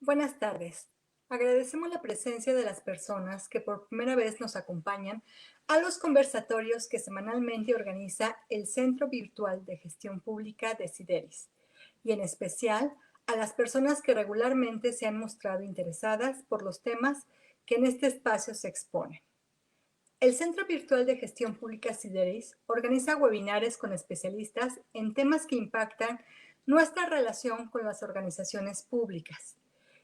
Buenas tardes. Agradecemos la presencia de las personas que por primera vez nos acompañan a los conversatorios que semanalmente organiza el Centro Virtual de Gestión Pública de Sideris, y en especial a las personas que regularmente se han mostrado interesadas por los temas que en este espacio se exponen. El Centro Virtual de Gestión Pública Sideris organiza webinares con especialistas en temas que impactan nuestra relación con las organizaciones públicas.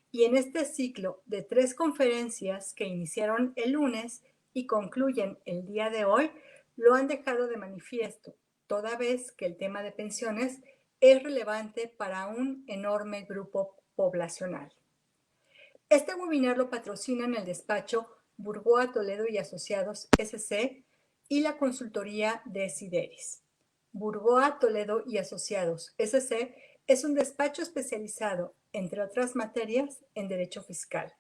Y en este ciclo de 3 conferencias que iniciaron el lunes y concluyen el día de hoy, lo han dejado de manifiesto, toda vez que el tema de pensiones es relevante para un enorme grupo poblacional. Este webinar lo patrocinan el despacho Burgoa Toledo y Asociados SC y la consultoría de Sideris. Burgoa Toledo y Asociados SC es un despacho especializado, entre otras materias, en derecho fiscal.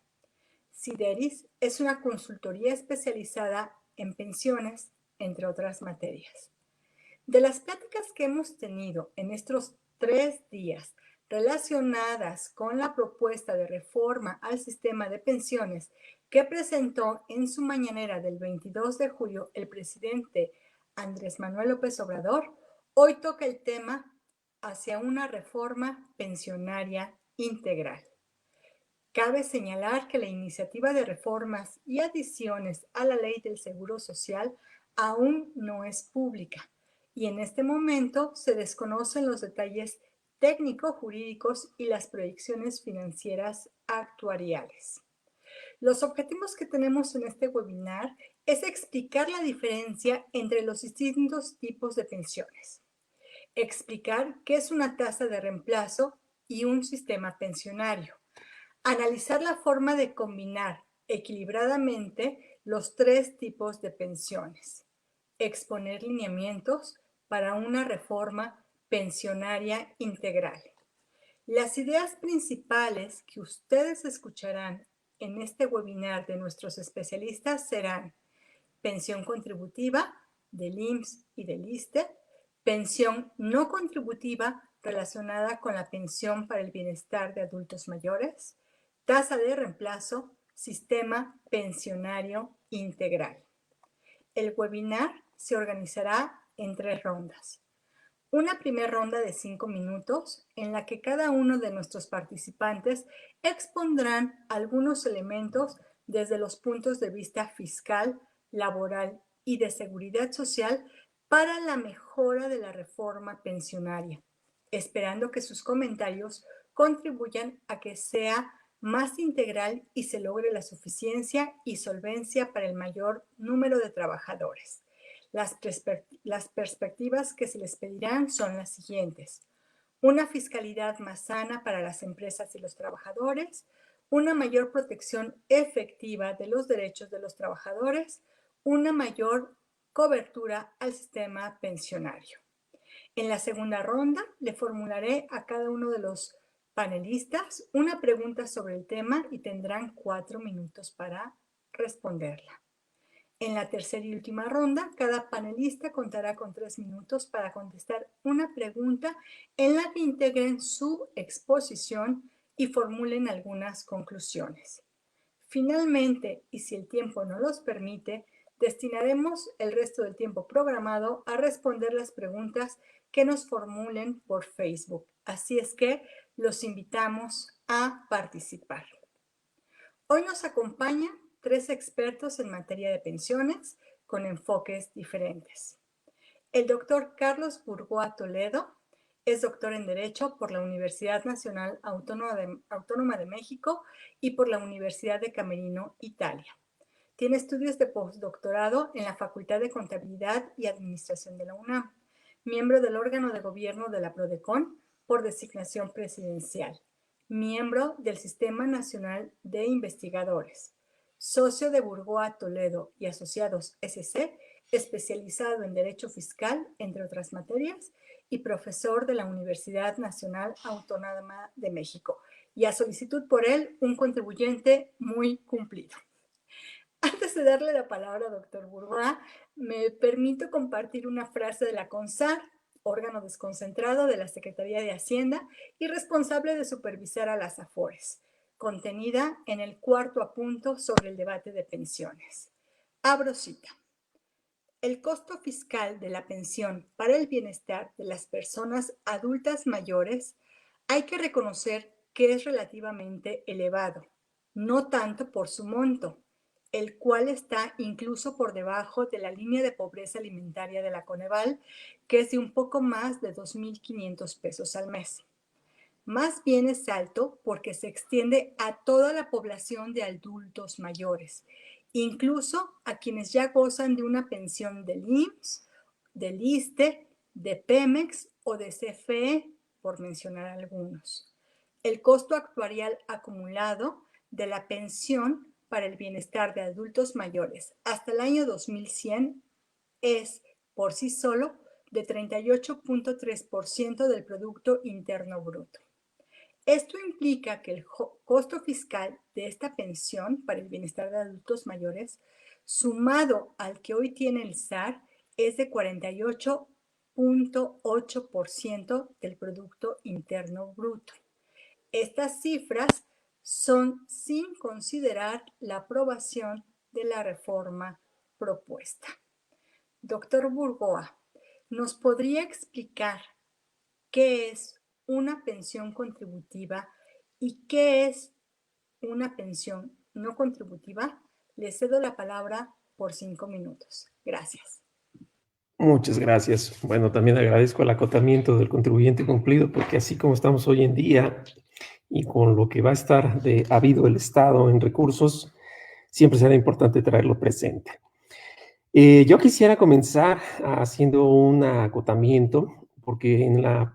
Sideris es una consultoría especializada en pensiones, entre otras materias. De las pláticas que hemos tenido en estos 3 días relacionadas con la propuesta de reforma al sistema de pensiones que presentó en su mañanera del 22 de julio el presidente Andrés Manuel López Obrador, hoy toca el tema hacia una reforma pensionaria integral. Cabe señalar que la iniciativa de reformas y adiciones a la Ley del Seguro Social aún no es pública y en este momento se desconocen los detalles técnico-jurídicos y las proyecciones financieras actuariales. Los objetivos que tenemos en este webinar es explicar la diferencia entre los distintos tipos de pensiones, explicar qué es una tasa de reemplazo y un sistema pensionario, analizar la forma de combinar equilibradamente los 3 tipos de pensiones, exponer lineamientos para una reforma pensionaria integral. Las ideas principales que ustedes escucharán en este webinar de nuestros especialistas serán pensión contributiva del IMSS y del ISSSTE, pensión no contributiva relacionada con la pensión para el bienestar de adultos mayores, tasa de reemplazo, sistema pensionario integral. El webinar se organizará en 3 rondas. Una primera ronda de 5 minutos en la que cada uno de nuestros participantes expondrán algunos elementos desde los puntos de vista fiscal, laboral y de seguridad social para la mejora de la reforma pensionaria, esperando que sus comentarios contribuyan a que sea más integral y se logre la suficiencia y solvencia para el mayor número de trabajadores. Las perspectivas que se les pedirán son las siguientes: una fiscalidad más sana para las empresas y los trabajadores, una mayor protección efectiva de los derechos de los trabajadores, una mayor cobertura al sistema pensionario. En la segunda ronda le formularé a cada uno de los panelistas una pregunta sobre el tema y tendrán 4 minutos para responderla. En la tercera y última ronda, cada panelista contará con 3 minutos para contestar una pregunta en la que integren su exposición y formulen algunas conclusiones. Finalmente, y si el tiempo no los permite, destinaremos el resto del tiempo programado a responder las preguntas que nos formulen por Facebook. Así es que los invitamos a participar. Hoy nos acompañan 3 expertos en materia de pensiones con enfoques diferentes. El doctor Carlos Burgoa Toledo es doctor en Derecho por la Universidad Nacional Autónoma de México y por la Universidad de Camerino, Italia. Tiene estudios de postdoctorado en la Facultad de Contabilidad y Administración de la UNAM, miembro del órgano de gobierno de la PRODECON por designación presidencial, miembro del Sistema Nacional de Investigadores, socio de Burgoa Toledo y Asociados SC, especializado en Derecho Fiscal, entre otras materias, y profesor de la Universidad Nacional Autónoma de México. Y a solicitud por él, un contribuyente muy cumplido. Antes de darle la palabra a doctor Burgoa, me permito compartir una frase de la CONSAR, órgano desconcentrado de la Secretaría de Hacienda y responsable de supervisar a las AFORES. contenida en el cuarto apunto sobre el debate de pensiones. Abro cita. El costo fiscal de la pensión para el bienestar de las personas adultas mayores hay que reconocer que es relativamente elevado, no tanto por su monto, el cual está incluso por debajo de la línea de pobreza alimentaria de la Coneval, que es de un poco más de 2,500 pesos al mes. Más bien es alto porque se extiende a toda la población de adultos mayores, incluso a quienes ya gozan de una pensión del IMSS, del ISSSTE, de Pemex o de CFE, por mencionar algunos. El costo actuarial acumulado de la pensión para el bienestar de adultos mayores hasta el año 2100 es, por sí solo, de 38,3% del Producto Interno Bruto. Esto implica que el costo fiscal de esta pensión para el bienestar de adultos mayores, sumado al que hoy tiene el SAR, es de 48,8% del Producto Interno Bruto. Estas cifras son sin considerar la aprobación de la reforma propuesta. Doctor Burgoa, ¿nos podría explicar qué es una pensión contributiva y qué es una pensión no contributiva? Le cedo la palabra por 5 minutos. Gracias. Muchas gracias. Bueno, también agradezco el acotamiento del contribuyente cumplido, porque así como estamos hoy en día y con lo que va a estar de habido el Estado en recursos, siempre será importante traerlo presente. Yo quisiera comenzar haciendo un acotamiento, porque en la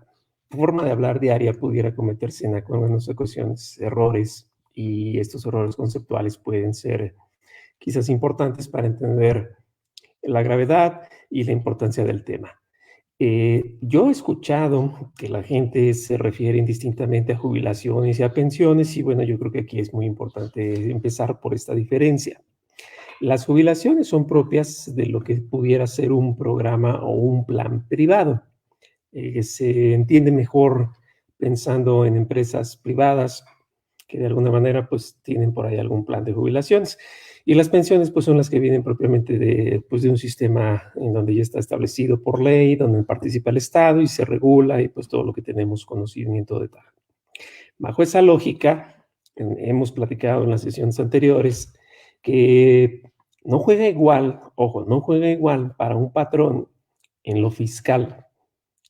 forma de hablar diaria pudiera cometerse en algunas ocasiones errores, y estos errores conceptuales pueden ser quizás importantes para entender la gravedad y la importancia del tema. Yo he escuchado que la gente se refiere indistintamente a jubilaciones y a pensiones, y bueno, yo creo que aquí es muy importante empezar por esta diferencia. Las jubilaciones son propias de lo que pudiera ser un programa o un plan privado. Se entiende mejor pensando en empresas privadas que de alguna manera pues tienen por ahí algún plan de jubilaciones. Y las pensiones pues son las que vienen propiamente de un sistema en donde ya está establecido por ley, donde participa el Estado y se regula, y pues todo lo que tenemos conocimiento de tal. Bajo esa lógica, hemos platicado en las sesiones anteriores que no juega igual, ojo, no juega igual para un patrón en lo fiscal.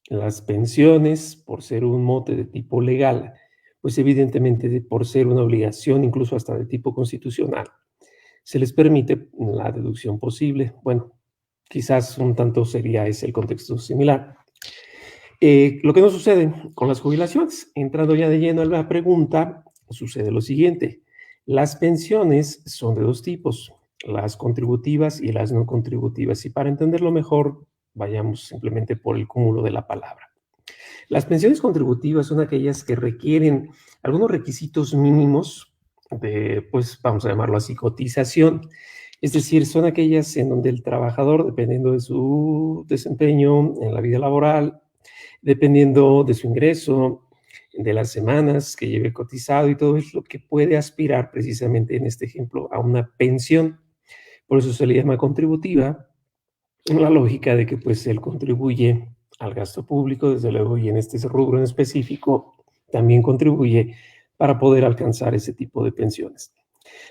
Las pensiones, por ser un mote de tipo legal, pues evidentemente por ser una obligación, incluso hasta de tipo constitucional, se les permite la deducción posible. Bueno, quizás un tanto sería ese el contexto similar. Lo que no sucede con las jubilaciones, entrando ya de lleno a la pregunta, sucede lo siguiente. Las pensiones son de dos tipos, las contributivas y las no contributivas. Y para entenderlo mejor, vayamos simplemente por el cúmulo de la palabra. Las pensiones contributivas son aquellas que requieren algunos requisitos mínimos de, pues vamos a llamarlo así, cotización. Es decir, son aquellas en donde el trabajador, dependiendo de su desempeño en la vida laboral, dependiendo de su ingreso, de las semanas que lleve cotizado y todo es lo que puede aspirar precisamente en este ejemplo a una pensión. Por eso se le llama contributiva, en la lógica de que pues él contribuye al gasto público, desde luego, y en este rubro en específico también contribuye para poder alcanzar ese tipo de pensiones.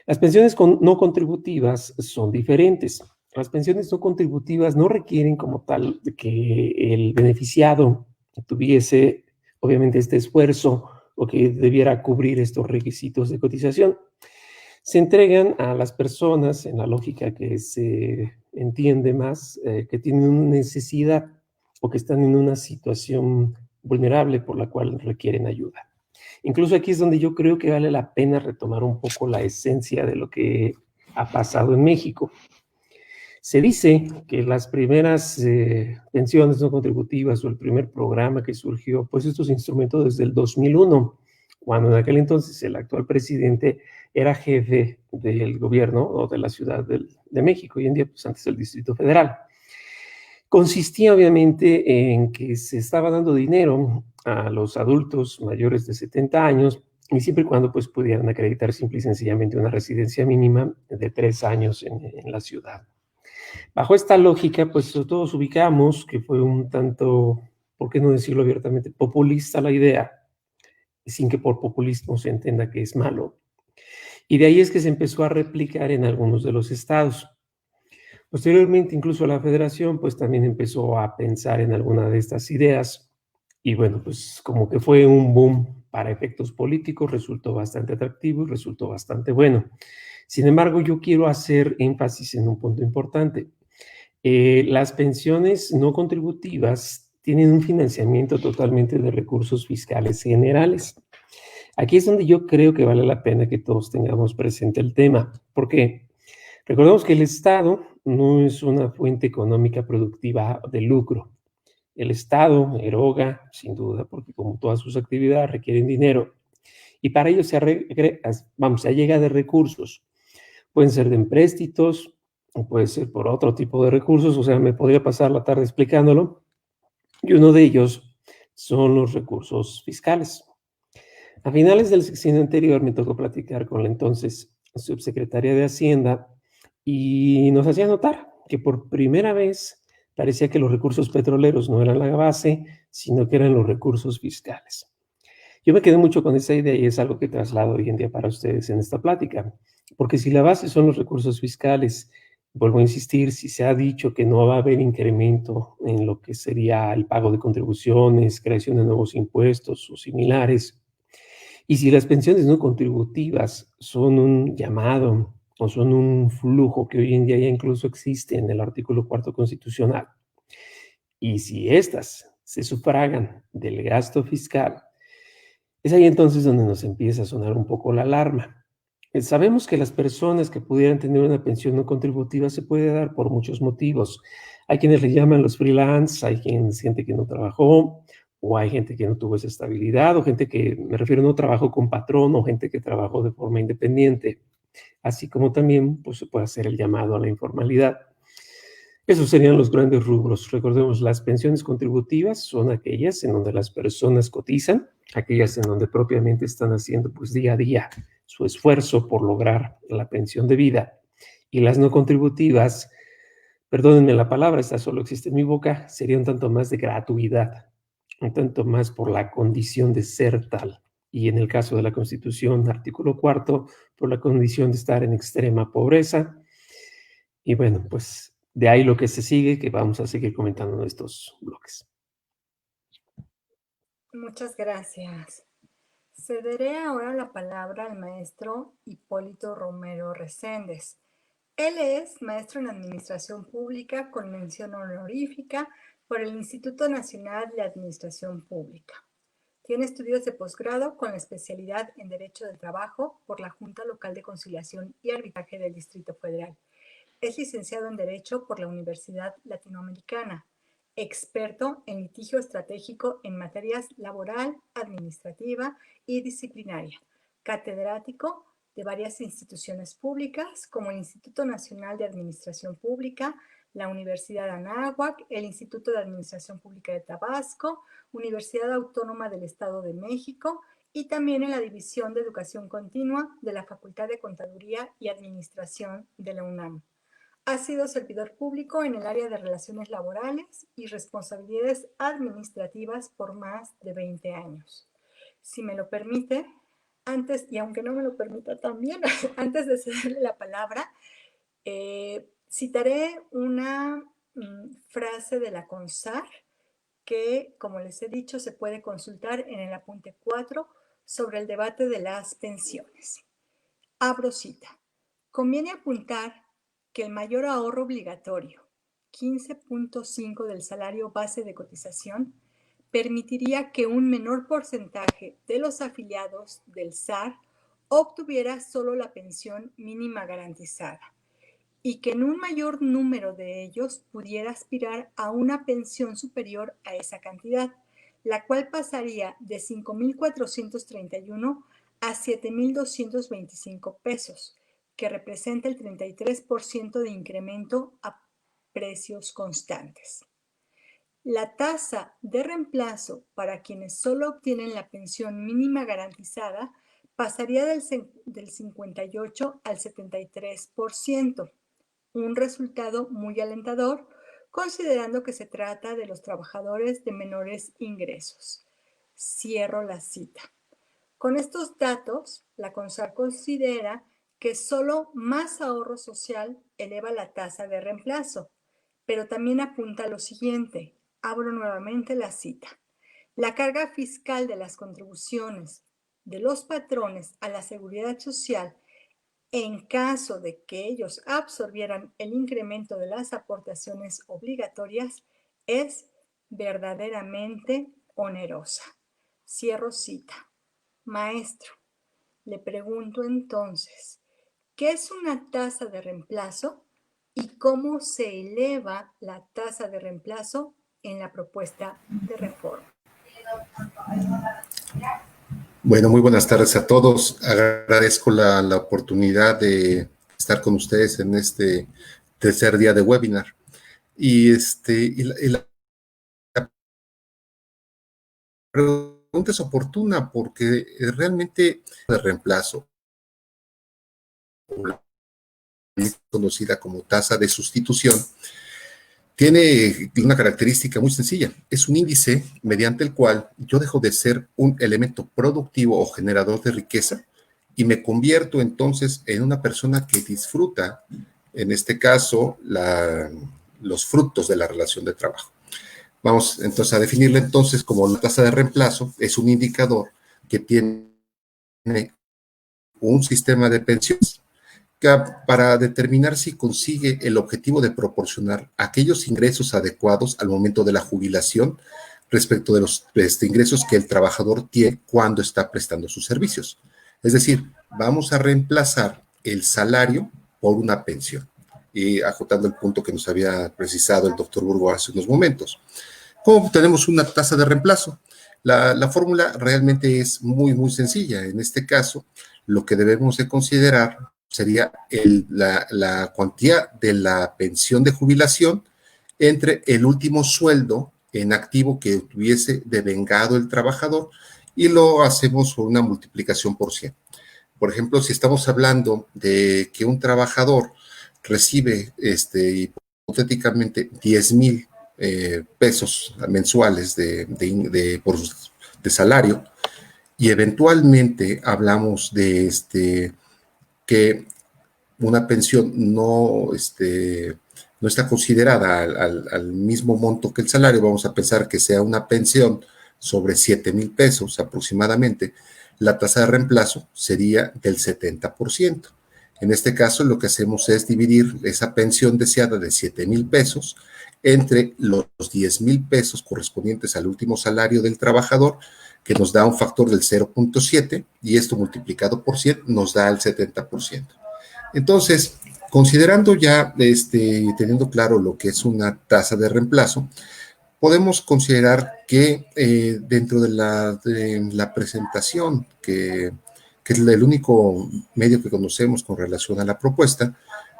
Las pensiones no contributivas son diferentes. Las pensiones no contributivas no requieren como tal de que el beneficiado tuviese, obviamente, este esfuerzo o que debiera cubrir estos requisitos de cotización. Se entregan a las personas en la lógica que se entiende más, que tienen una necesidad o que están en una situación vulnerable por la cual requieren ayuda. Incluso aquí es donde yo creo que vale la pena retomar un poco la esencia de lo que ha pasado en México. Se dice que las primeras pensiones no contributivas o el primer programa que surgió, pues estos instrumentos desde el 2001, cuando en aquel entonces el actual presidente era jefe del gobierno o de la Ciudad de México, hoy en día pues antes del Distrito Federal. Consistía obviamente en que se estaba dando dinero a los adultos mayores de 70 años y siempre y cuando pues pudieran acreditar simple y sencillamente una residencia mínima de 3 años en la ciudad. Bajo esta lógica, pues todos ubicamos que fue un tanto, ¿por qué no decirlo abiertamente?, populista la idea, sin que por populismo se entienda que es malo. Y de ahí es que se empezó a replicar en algunos de los estados. Posteriormente, incluso la federación, pues también empezó a pensar en alguna de estas ideas y bueno, pues como que fue un boom para efectos políticos, resultó bastante atractivo y resultó bastante bueno. Sin embargo, yo quiero hacer énfasis en un punto importante. Las pensiones no contributivas tienen un financiamiento totalmente de recursos fiscales generales. Aquí es donde yo creo que vale la pena que todos tengamos presente el tema. ¿Por qué? Recordemos que el Estado no es una fuente económica productiva de lucro. El Estado eroga, sin duda, porque como todas sus actividades requieren dinero, y para ello se allega de recursos. Pueden ser de empréstitos, o puede ser por otro tipo de recursos, o sea, me podría pasar la tarde explicándolo, y uno de ellos son los recursos fiscales. A finales del sexenio anterior me tocó platicar con la entonces subsecretaria de Hacienda y nos hacía notar que por primera vez parecía que los recursos petroleros no eran la base, sino que eran los recursos fiscales. Yo me quedé mucho con esa idea y es algo que traslado hoy en día para ustedes en esta plática, porque si la base son los recursos fiscales, vuelvo a insistir, si se ha dicho que no va a haber incremento en lo que sería el pago de contribuciones, creación de nuevos impuestos o similares, y si las pensiones no contributivas son un llamado o son un flujo que hoy en día ya incluso existe en el artículo cuarto constitucional, y si estas se sufragan del gasto fiscal, es ahí entonces donde nos empieza a sonar un poco la alarma. Sabemos que las personas que pudieran tener una pensión no contributiva se puede dar por muchos motivos. Hay quienes le llaman los freelance, hay quien siente que no trabajó, o hay gente que no tuvo esa estabilidad, o gente que, me refiero, no trabajó con patrón, o gente que trabajó de forma independiente, así como también pues, se puede hacer el llamado a la informalidad. Esos serían los grandes rubros. Recordemos, las pensiones contributivas son aquellas en donde las personas cotizan, aquellas en donde propiamente están haciendo pues día a día su esfuerzo por lograr la pensión de vida. Y las no contributivas, perdónenme la palabra, esta solo existe en mi boca, sería un tanto más de gratuidad, un tanto más por la condición de ser tal. Y en el caso de la Constitución, artículo cuarto, por la condición de estar en extrema pobreza. Y bueno, pues de ahí lo que se sigue, que vamos a seguir comentando en estos bloques. Muchas gracias. Cederé ahora la palabra al maestro Hipólito Romero Reséndez. Él es maestro en Administración Pública con mención honorífica por el Instituto Nacional de Administración Pública. Tiene estudios de posgrado con la especialidad en Derecho del Trabajo por la Junta Local de Conciliación y Arbitraje del Distrito Federal. Es licenciado en Derecho por la Universidad Latinoamericana, experto en litigio estratégico en materias laboral, administrativa y disciplinaria, catedrático de varias instituciones públicas como el Instituto Nacional de Administración Pública, la Universidad Anáhuac, el Instituto de Administración Pública de Tabasco, Universidad Autónoma del Estado de México y también en la División de Educación Continua de la Facultad de Contaduría y Administración de la UNAM. Ha sido servidor público en el área de relaciones laborales y responsabilidades administrativas por más de 20 años. Si me lo permite, antes, y aunque no me lo permita también, antes de cederle la palabra, citaré una frase de la CONSAR que, como les he dicho, se puede consultar en el apunte 4 sobre el debate de las pensiones. Abro cita. Conviene apuntar que el mayor ahorro obligatorio, 15.5 del salario base de cotización, permitiría que un menor porcentaje de los afiliados del SAR obtuviera solo la pensión mínima garantizada y que en un mayor número de ellos pudiera aspirar a una pensión superior a esa cantidad, la cual pasaría de 5.431 a 7.225 pesos, que representa el 33% de incremento a precios constantes. La tasa de reemplazo para quienes solo obtienen la pensión mínima garantizada pasaría del 58 al 73%, un resultado muy alentador considerando que se trata de los trabajadores de menores ingresos. Cierro la cita. Con estos datos, la CONSAR considera que solo más ahorro social eleva la tasa de reemplazo, pero también apunta a lo siguiente. Abro nuevamente la cita. La carga fiscal de las contribuciones de los patrones a la seguridad social en caso de que ellos absorbieran el incremento de las aportaciones obligatorias es verdaderamente onerosa. Cierro cita. Maestro, le pregunto entonces, ¿qué es una tasa de reemplazo y cómo se eleva la tasa de reemplazo en la propuesta de reforma? Bueno, muy buenas tardes a todos. Agradezco la oportunidad de estar con ustedes en este tercer día de webinar. La pregunta es oportuna porque realmente de reemplazo, conocida como tasa de sustitución, tiene una característica muy sencilla. Es un índice mediante el cual yo dejo de ser un elemento productivo o generador de riqueza y me convierto entonces en una persona que disfruta, en este caso, los frutos de la relación de trabajo. Vamos entonces a definirla entonces como la tasa de reemplazo. Es un indicador que tiene un sistema de pensiones para determinar si consigue el objetivo de proporcionar aquellos ingresos adecuados al momento de la jubilación respecto de los ingresos que el trabajador tiene cuando está prestando sus servicios. Es decir, vamos a reemplazar el salario por una pensión. Y acotando el punto que nos había precisado el doctor Burgo hace unos momentos. ¿Cómo tenemos una tasa de reemplazo? La fórmula realmente es muy sencilla. En este caso, lo que debemos de considerar sería la cuantía de la pensión de jubilación entre el último sueldo en activo que tuviese devengado el trabajador y lo hacemos por una multiplicación por 100. Por ejemplo, si estamos hablando de que un trabajador recibe hipotéticamente 10,000 pesos mensuales de salario y eventualmente hablamos de que una pensión no está considerada al mismo monto que el salario, vamos a pensar que sea una pensión sobre 7,000 pesos aproximadamente, la tasa de reemplazo sería del 70%. En este caso, lo que hacemos es dividir esa pensión deseada de 7,000 pesos entre los 10,000 pesos correspondientes al último salario del trabajador, que nos da un factor del 0.7, y esto multiplicado por 100 nos da el 70%. Entonces, considerando ya, teniendo claro lo que es una tasa de reemplazo, podemos considerar que dentro de la presentación, que es el único medio que conocemos con relación a la propuesta,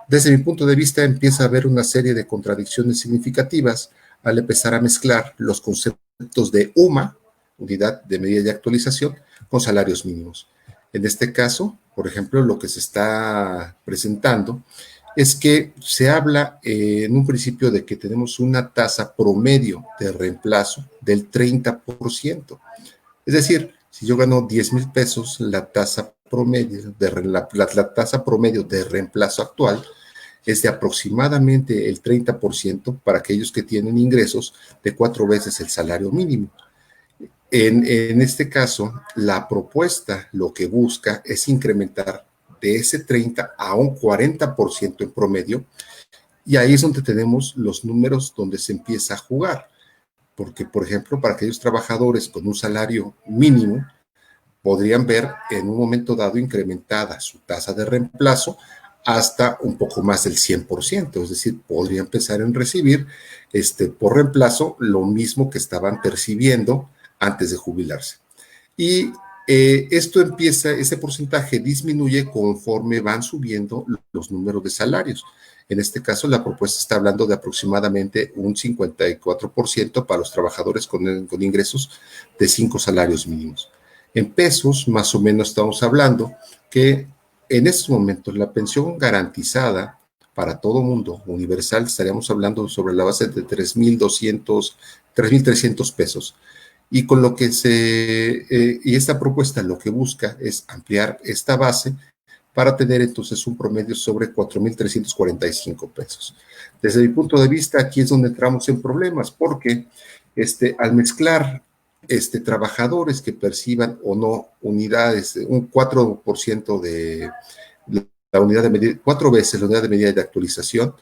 desde mi punto de vista empieza a haber una serie de contradicciones significativas al empezar a mezclar los conceptos de UMA, unidad de medida de actualización, con salarios mínimos. En este caso, por ejemplo, lo que se está presentando es que se habla en un principio de que tenemos una tasa promedio de reemplazo del 30%. Es decir, si yo gano 10,000 pesos, la tasa promedio la tasa promedio de reemplazo actual es de aproximadamente el 30% para aquellos que tienen ingresos de 4 veces el salario mínimo. En este caso, la propuesta lo que busca es incrementar de ese 30 a un 40% en promedio, y ahí es donde tenemos los números donde se empieza a jugar, porque, por ejemplo, para aquellos trabajadores con un salario mínimo, podrían ver en un momento dado incrementada su tasa de reemplazo hasta un poco más del 100%, es decir, podrían empezar en recibir por reemplazo lo mismo que estaban percibiendo antes de jubilarse. Y ese porcentaje disminuye conforme van subiendo los números de salarios. En este caso, la propuesta está hablando de aproximadamente un 54% para los trabajadores con ingresos de 5 salarios mínimos. En pesos, más o menos estamos hablando que en estos momentos la pensión garantizada para todo mundo, universal, estaríamos hablando sobre la base de 3,200, 3,300 pesos. Y con lo que y esta propuesta lo que busca es ampliar esta base para tener entonces un promedio sobre 4,345 pesos. Desde mi punto de vista, aquí es donde entramos en problemas, porque al mezclar trabajadores que perciban o no unidades, un 4% de la unidad de medida, 4 veces la unidad de medida de actualización,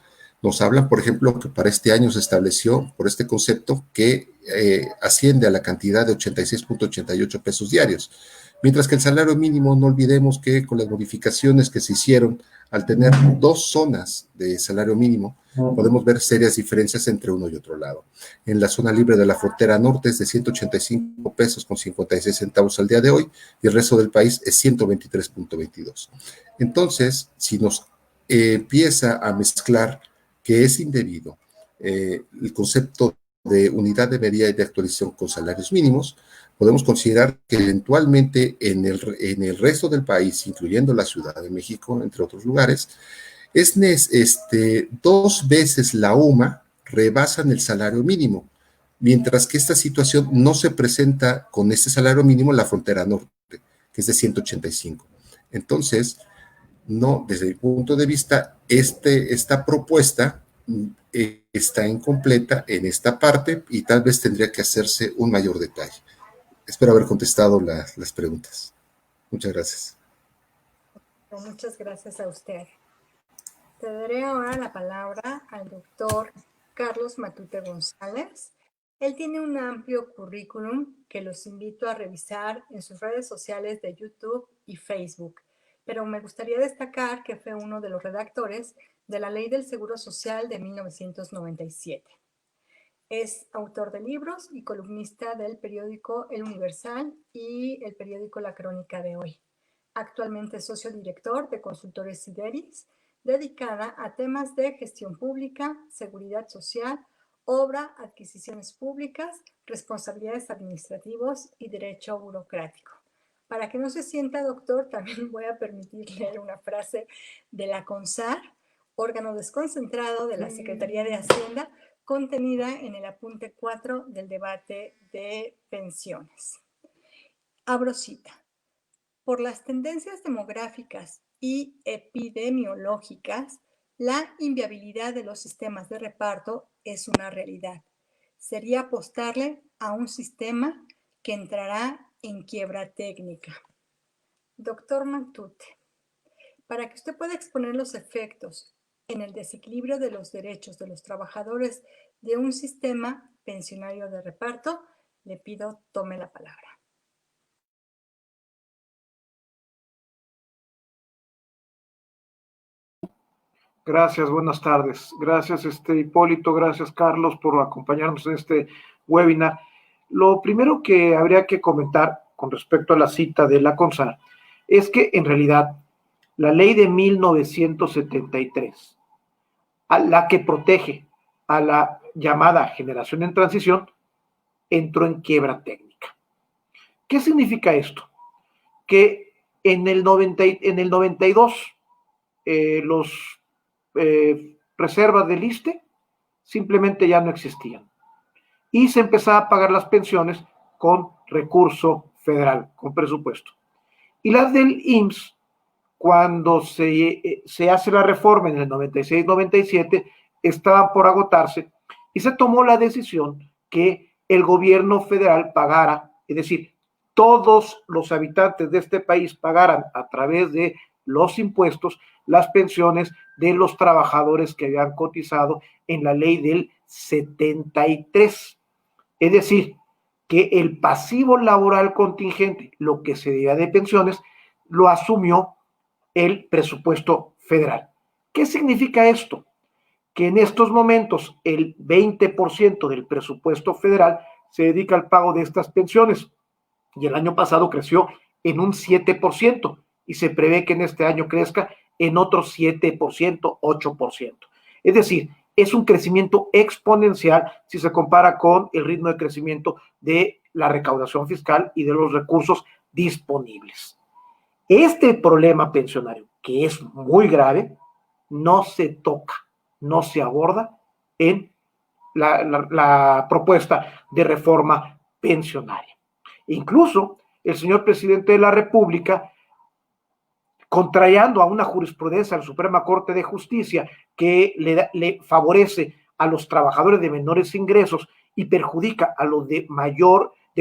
nos hablan, por ejemplo, que para este año se estableció por este concepto que asciende a la cantidad de 86,88 pesos diarios. Mientras que el salario mínimo, no olvidemos que con las modificaciones que se hicieron, al tener 2 zonas de salario mínimo, podemos ver serias diferencias entre uno y otro lado. En la zona libre de la frontera norte es de 185 pesos con 56 centavos al día de hoy, y el resto del país es 123,22. Entonces, si nos empieza a mezclar que es indebido el concepto de unidad de medida y de actualización con salarios mínimos, podemos considerar que eventualmente en el resto del país, incluyendo la Ciudad de México, entre otros lugares, 2 veces la UMA rebasan el salario mínimo, mientras que esta situación no se presenta con este salario mínimo en la frontera norte, que es de 185. Entonces, no, desde mi punto de vista, esta propuesta está incompleta en esta parte y tal vez tendría que hacerse un mayor detalle. Espero haber contestado las preguntas. Muchas gracias. Muchas gracias a usted. Te daré ahora la palabra al doctor Carlos Matute González. Él tiene un amplio currículum que los invito a revisar en sus redes sociales de YouTube y Facebook, pero me gustaría destacar que fue uno de los redactores de la Ley del Seguro Social de 1997. Es autor de libros y columnista del periódico El Universal y el periódico La Crónica de Hoy. Actualmente es socio director de Consultores Sideris, dedicada a temas de gestión pública, seguridad social, obra, adquisiciones públicas, responsabilidades administrativas y derecho burocrático. Para que no se sienta doctor, también voy a permitir leer una frase de la CONSAR, órgano desconcentrado de la Secretaría de Hacienda, contenida en el apunte 4 del debate de pensiones. Abro cita. Por las tendencias demográficas y epidemiológicas, la inviabilidad de los sistemas de reparto es una realidad. Sería apostarle a un sistema que entrará en quiebra técnica. Doctor Matute, para que usted pueda exponer los efectos en el desequilibrio de los derechos de los trabajadores de un sistema pensionario de reparto, le pido tome la palabra. Gracias, buenas tardes. Gracias, Hipólito, gracias, Carlos, por acompañarnos en este webinar. Lo primero que habría que comentar con respecto a la cita de la CONSAR es que, en realidad, la ley de 1973, a la que protege a la llamada generación en transición, entró en quiebra técnica. ¿Qué significa esto? Que en el 92, los reservas del ISSSTE simplemente ya no existían y se empezaba a pagar las pensiones con recurso federal, con presupuesto. Y las del IMSS, cuando se hace la reforma en el 96-97, estaban por agotarse y se tomó la decisión que el gobierno federal pagara, es decir, todos los habitantes de este país pagaran a través de los impuestos las pensiones de los trabajadores que habían cotizado en la ley del 73. Es decir, que el pasivo laboral contingente, lo que se debía de pensiones, lo asumió el presupuesto federal. ¿Qué significa esto? Que en estos momentos el 20% del presupuesto federal se dedica al pago de estas pensiones y el año pasado creció en un 7% y se prevé que en este año crezca en otro 7%, 8%. Es decir, es un crecimiento exponencial si se compara con el ritmo de crecimiento de la recaudación fiscal y de los recursos disponibles. Este problema pensionario, que es muy grave, no se toca, no se aborda en la propuesta de reforma pensionaria. Incluso el señor presidente de la República, contrariando a una jurisprudencia de la Suprema Corte de Justicia que le favorece a los trabajadores de menores ingresos y perjudica a los de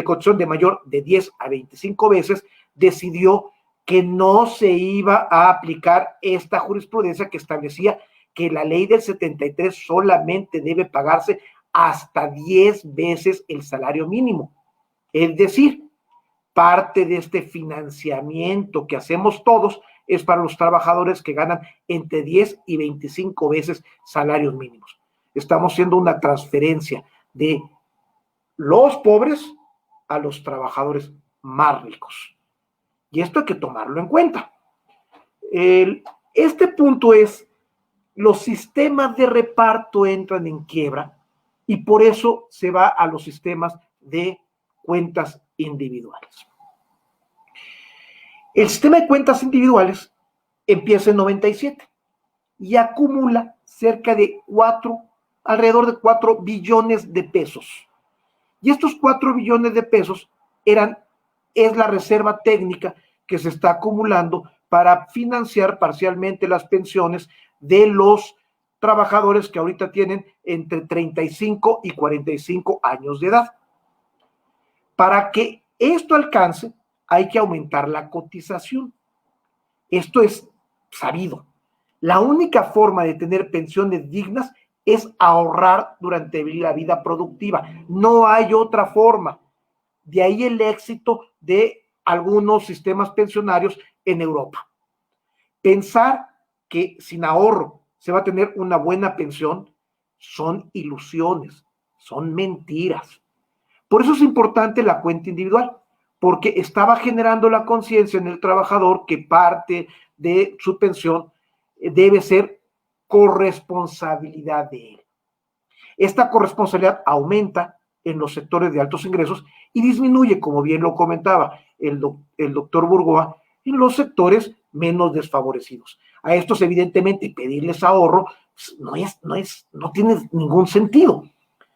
condición de mayor de 10 a 25 veces, decidió que no se iba a aplicar esta jurisprudencia que establecía que la ley del 73 solamente debe pagarse hasta 10 veces el salario mínimo. Es decir, parte de este financiamiento que hacemos todos es para los trabajadores que ganan entre 10 y 25 veces salarios mínimos. Estamos haciendo una transferencia de los pobres a los trabajadores más ricos. Y esto hay que tomarlo en cuenta. Este punto es, los sistemas de reparto entran en quiebra y por eso se va a los sistemas de cuentas individuales. El sistema de cuentas individuales empieza en 97 y acumula alrededor de 4 billones de pesos. Y estos 4 billones de pesos es la reserva técnica que se está acumulando para financiar parcialmente las pensiones de los trabajadores que ahorita tienen entre 35 y 45 años de edad. Para que esto alcance, hay que aumentar la cotización. Esto es sabido. La única forma de tener pensiones dignas es ahorrar durante la vida productiva. No hay otra forma. De ahí el éxito de algunos sistemas pensionarios en Europa. Pensar que sin ahorro se va a tener una buena pensión son ilusiones, son mentiras. Por eso es importante la cuenta individual, porque estaba generando la conciencia en el trabajador que parte de su pensión debe ser corresponsabilidad de él. Esta corresponsabilidad aumenta en los sectores de altos ingresos y disminuye, como bien lo comentaba el doctor Burgoa, en los sectores menos desfavorecidos. A estos, evidentemente, pedirles ahorro no tiene ningún sentido,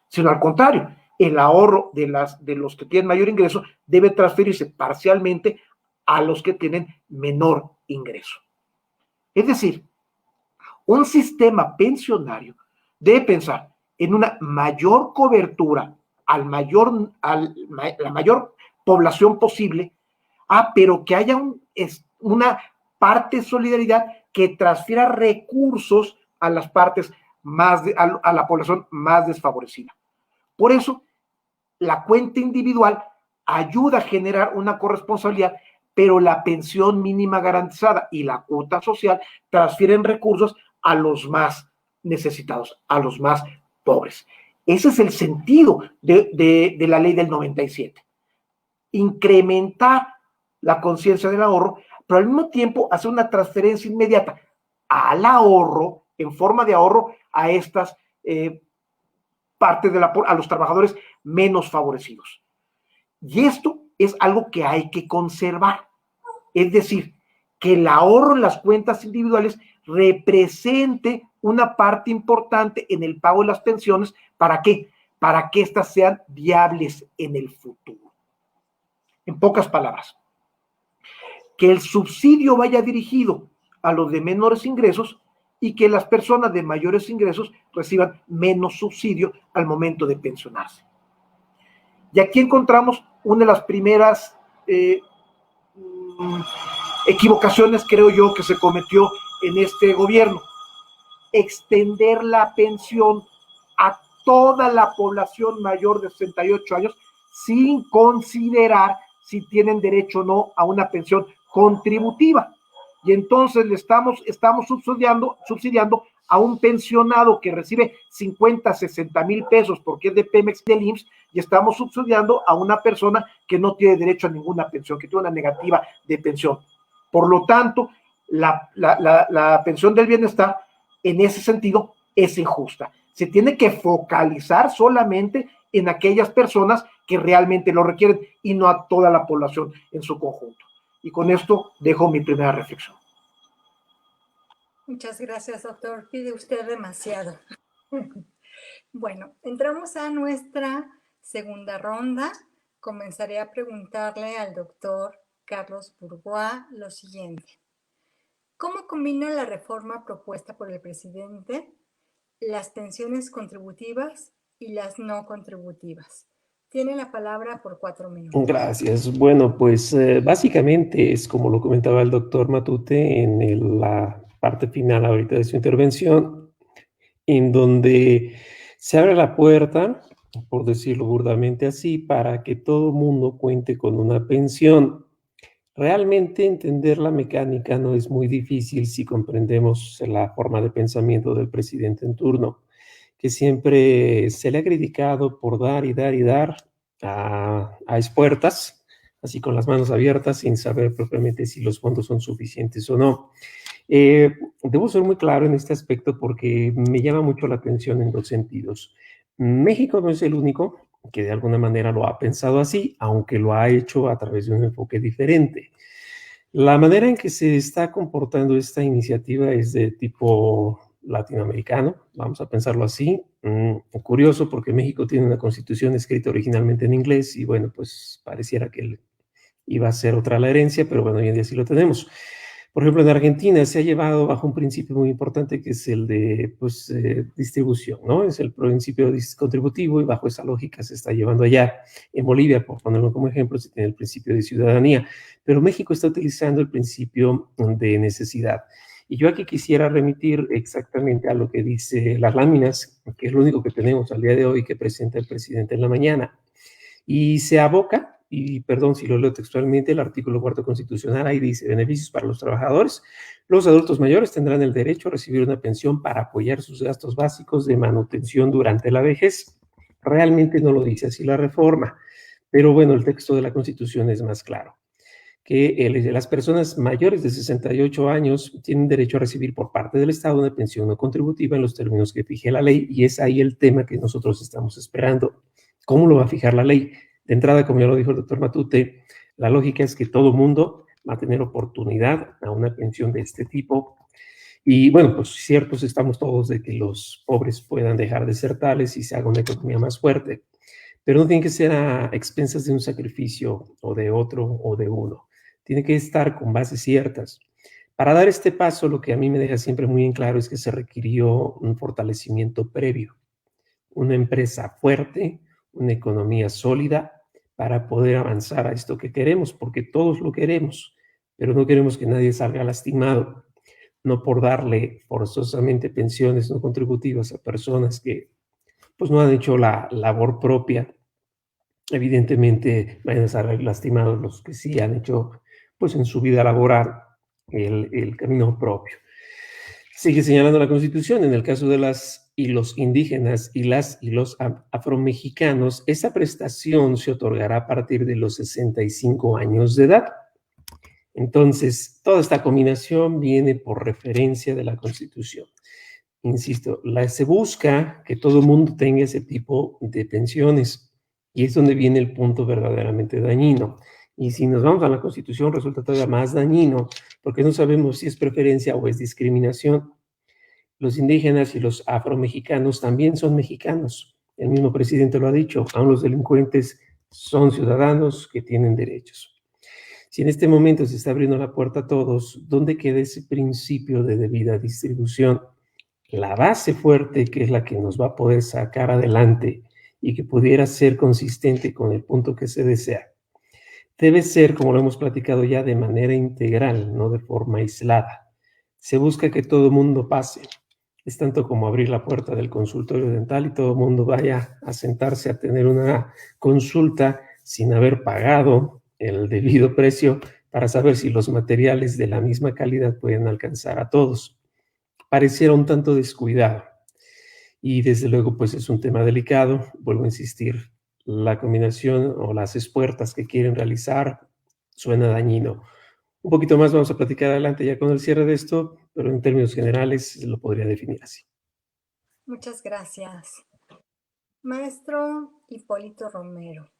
sino al contrario, el ahorro de los que tienen mayor ingreso debe transferirse parcialmente a los que tienen menor ingreso. Es decir, un sistema pensionario debe pensar en una mayor cobertura a la mayor población posible, pero que haya una parte de solidaridad que transfiera recursos a las partes a la población más desfavorecida. Por eso, la cuenta individual ayuda a generar una corresponsabilidad, pero la pensión mínima garantizada y la cuota social transfieren recursos a los más necesitados, a los más pobres. Ese es el sentido de la ley del 97. Incrementar la conciencia del ahorro, pero al mismo tiempo hacer una transferencia inmediata al ahorro, en forma de ahorro, a estas partes a los trabajadores menos favorecidos. Y esto es algo que hay que conservar. Es decir, que el ahorro en las cuentas individuales represente una parte importante en el pago de las pensiones. ¿Para qué? Para que éstas sean viables en el futuro. En pocas palabras, que el subsidio vaya dirigido a los de menores ingresos y que las personas de mayores ingresos reciban menos subsidio al momento de pensionarse. Y aquí encontramos una de las primeras equivocaciones, creo yo, que se cometió en este gobierno: extender la pensión a toda la población mayor de 68 años sin considerar si tienen derecho o no a una pensión contributiva. Y entonces le estamos subsidiando a un pensionado que recibe 50, 60 mil pesos porque es de Pemex y del IMSS, y estamos subsidiando a una persona que no tiene derecho a ninguna pensión, que tiene una negativa de pensión. Por lo tanto, la pensión del bienestar, en ese sentido, es injusta. Se tiene que focalizar solamente en aquellas personas que realmente lo requieren y no a toda la población en su conjunto. Y con esto dejo mi primera reflexión. Muchas gracias, doctor. Pide usted demasiado. Bueno, entramos a nuestra segunda ronda. Comenzaré a preguntarle al doctor Carlos Bourgois lo siguiente. ¿Cómo combina la reforma propuesta por el presidente las pensiones contributivas y las no contributivas? Tiene la palabra por 4 minutos. Gracias. Bueno, pues básicamente es como lo comentaba el doctor Matute en la parte final ahorita de su intervención, en donde se abre la puerta, por decirlo burdamente así, para que todo mundo cuente con una pensión. Realmente entender la mecánica no es muy difícil si comprendemos la forma de pensamiento del presidente en turno, que siempre se le ha criticado por dar y dar y dar a expuertas, así con las manos abiertas, sin saber propiamente si los fondos son suficientes o no. Debo ser muy claro en este aspecto porque me llama mucho la atención en dos sentidos. México no es el único que de alguna manera lo ha pensado así, aunque lo ha hecho a través de un enfoque diferente. La manera en que se está comportando esta iniciativa es de tipo latinoamericano, vamos a pensarlo así. Curioso porque México tiene una constitución escrita originalmente en inglés y bueno, pues pareciera que iba a ser otra la herencia, pero bueno, hoy en día sí lo tenemos. Por ejemplo, en Argentina se ha llevado bajo un principio muy importante que es el de distribución, ¿no? Es el principio contributivo y bajo esa lógica se está llevando allá. En Bolivia, por ponerlo como ejemplo, se tiene el principio de ciudadanía, pero México está utilizando el principio de necesidad. Y yo aquí quisiera remitir exactamente a lo que dice las láminas, que es lo único que tenemos al día de hoy que presenta el presidente en la mañana. Y se aboca, y perdón si lo leo textualmente, el artículo 4 constitucional, ahí dice, beneficios para los trabajadores. Los adultos mayores tendrán el derecho a recibir una pensión para apoyar sus gastos básicos de manutención durante la vejez. Realmente no lo dice así la reforma, pero bueno, el texto de la Constitución es más claro, que las personas mayores de 68 años tienen derecho a recibir por parte del Estado una pensión no contributiva en los términos que fije la ley, y es ahí el tema que nosotros estamos esperando. ¿Cómo lo va a fijar la ley? De entrada, como ya lo dijo el doctor Matute, la lógica es que todo mundo va a tener oportunidad a una pensión de este tipo. Y bueno, pues ciertos estamos todos de que los pobres puedan dejar de ser tales y se haga una economía más fuerte, pero no tiene que ser a expensas de un sacrificio o de otro o de uno. Tiene que estar con bases ciertas. Para dar este paso, lo que a mí me deja siempre muy en claro es que se requirió un fortalecimiento previo, una empresa fuerte, una economía sólida para poder avanzar a esto que queremos, porque todos lo queremos, pero no queremos que nadie salga lastimado, no por darle forzosamente pensiones no contributivas a personas que pues no han hecho la labor propia. Evidentemente van a estar lastimados los que sí han hecho pues en su vida laboral el camino propio. Sigue señalando la Constitución, en el caso de las y los indígenas y los afromexicanos, esa prestación se otorgará a partir de los 65 años de edad. Entonces, toda esta combinación viene por referencia de la Constitución. Insisto, se busca que todo el mundo tenga ese tipo de pensiones, y es donde viene el punto verdaderamente dañino. Y si nos vamos a la Constitución, resulta todavía más dañino, porque no sabemos si es preferencia o es discriminación. Los indígenas y los afromexicanos también son mexicanos. El mismo presidente lo ha dicho, aún los delincuentes son ciudadanos que tienen derechos. Si en este momento se está abriendo la puerta a todos, ¿dónde queda ese principio de debida distribución? La base fuerte, que es la que nos va a poder sacar adelante y que pudiera ser consistente con el punto que se desea, debe ser, como lo hemos platicado ya, de manera integral, no de forma aislada. Se busca que todo el mundo pase. Es tanto como abrir la puerta del consultorio dental y todo el mundo vaya a sentarse a tener una consulta sin haber pagado el debido precio para saber si los materiales de la misma calidad pueden alcanzar a todos. Pareciera un tanto descuidado. Y desde luego, pues es un tema delicado. Vuelvo a insistir, la combinación o las espuertas que quieren realizar suena dañino. Un poquito más vamos a platicar adelante ya con el cierre de esto, pero en términos generales lo podría definir así. Muchas gracias. Maestro Hipólito Romero,